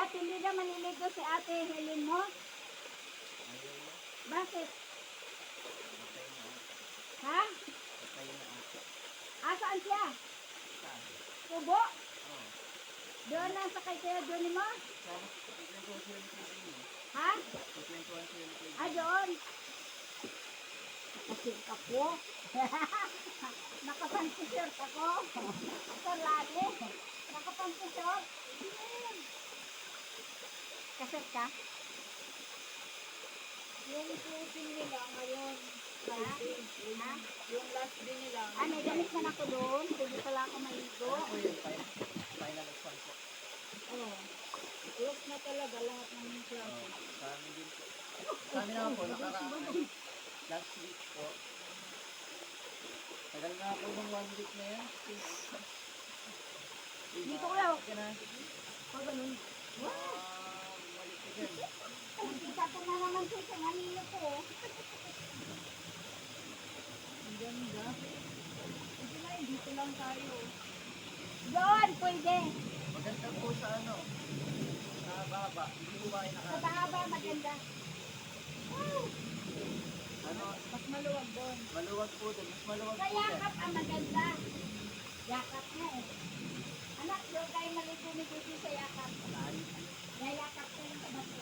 Bukas hindi na maniligo si ate Helen mo. Bakit? Ha? Asaan siya? Kubo? Doon lang sa kay Kuya Johnny mo? Ha? Ah, doon. Nakasip ako. Nakapanti-shirt ako. Sa lagi. Nakapanti-shirt. Kasip ka? Yung closing nila ngayon, Ha? Ha? yung last day nila. Ah, may damit na ako doon. Pwede pala ako maligo. Final exam po. Oh, close na talaga lahat ng klase. Sa amin din po. Sa amin naman po, nakaraan. Last week po. Tagal na po ng 1 week na yan. Dito ko lang. Okay na. O, ganun. Malik ko dyan. Kita ko na naman siya sa nalilo ko. Ang ganda. Kasi na, dito lang tayo. Doon, pwede. Maganda po sa ano. Sa baba. Hindi po ba kayo Sa bahaba, maganda. Ano, Mas maluwag doon. maluwag po doon. Mas maluwag Sa po dyan. yakap ang maganda. Yakap na eh. Anak, doon kayo maligo ni Titi sa yakap. Yayakap ko yung kabato.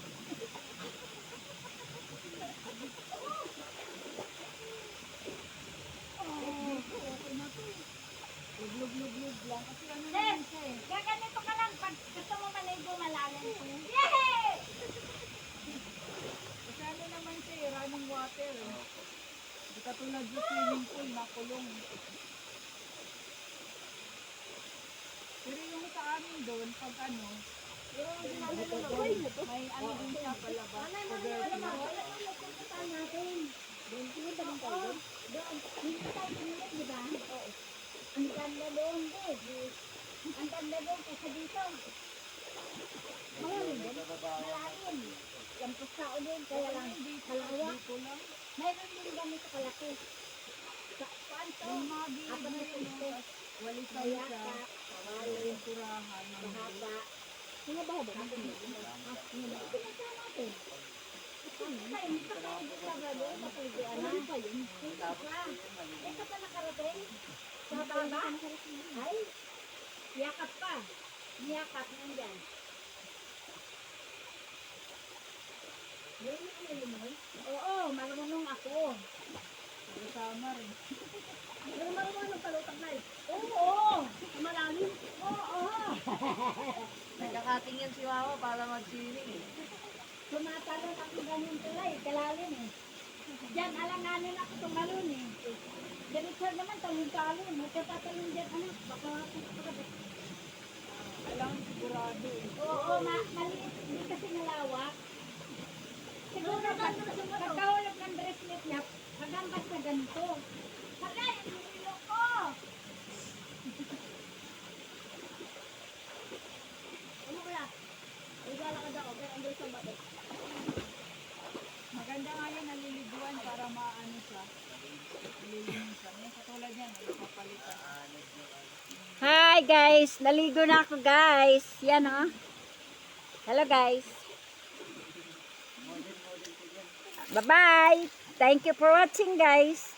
Luglug-luglug lang. Kasi ano Sis, naman siya eh. gaganito ka lang pag gusto mo maligo malalim. Yay! Kasi ano naman siya eh, running water eh. Hindi katulad yung swimming pool na kulong. Pero yung sa amin doon, pag ano, may ano din siya palabas. Ang ganda doon, eh. Ang ganda doon kasi dito. Malalim din. Malalim. Lampos tao din, kaya lang malawak. Dito lang. Mayroon din ganito kalaki. Saan to? Yung mga gilid Apat na na yun, piso. walisay Kaya siya. ka, Para yung turahan. mahaba. Sino ba ba? Sino ba? Pinasa natin. Ay, hindi pa ba doon? Mapwede, ano? Ano pa yun? Hindi ka pa nakarating? Sa baba? Ay, yakap pa. Yakap nandyan. Oo, marunong ako. Kasama rin. Pero marunong magpalutang na eh. Oo, malalim. Oo. Nagkakating yan si Mama para mag-swimming eh. Tumatalon ako ganyan pala eh, kalalim eh. Diyan, alanganin ako tumalon eh. Diretso naman, talon-talon. Magkatatalon dyan, anak. Baka pagkakabit. Kailangan sigurado eh. Oo, maliit. Hindi kasi malawak. Siguro pagkahulog ng bracelet niya, pagambas na ganito. Hala, yung nilo ko! Ano kaya? Igala ka daw, kaya andun sa bato. Maganda nga yan naliliguan para maano siya. Nalilinisan. Yan, katulad yan, napapalitan. Hi guys, naligo na ako guys. Yan oh. Hello guys. Bye-bye. Thank you for watching guys.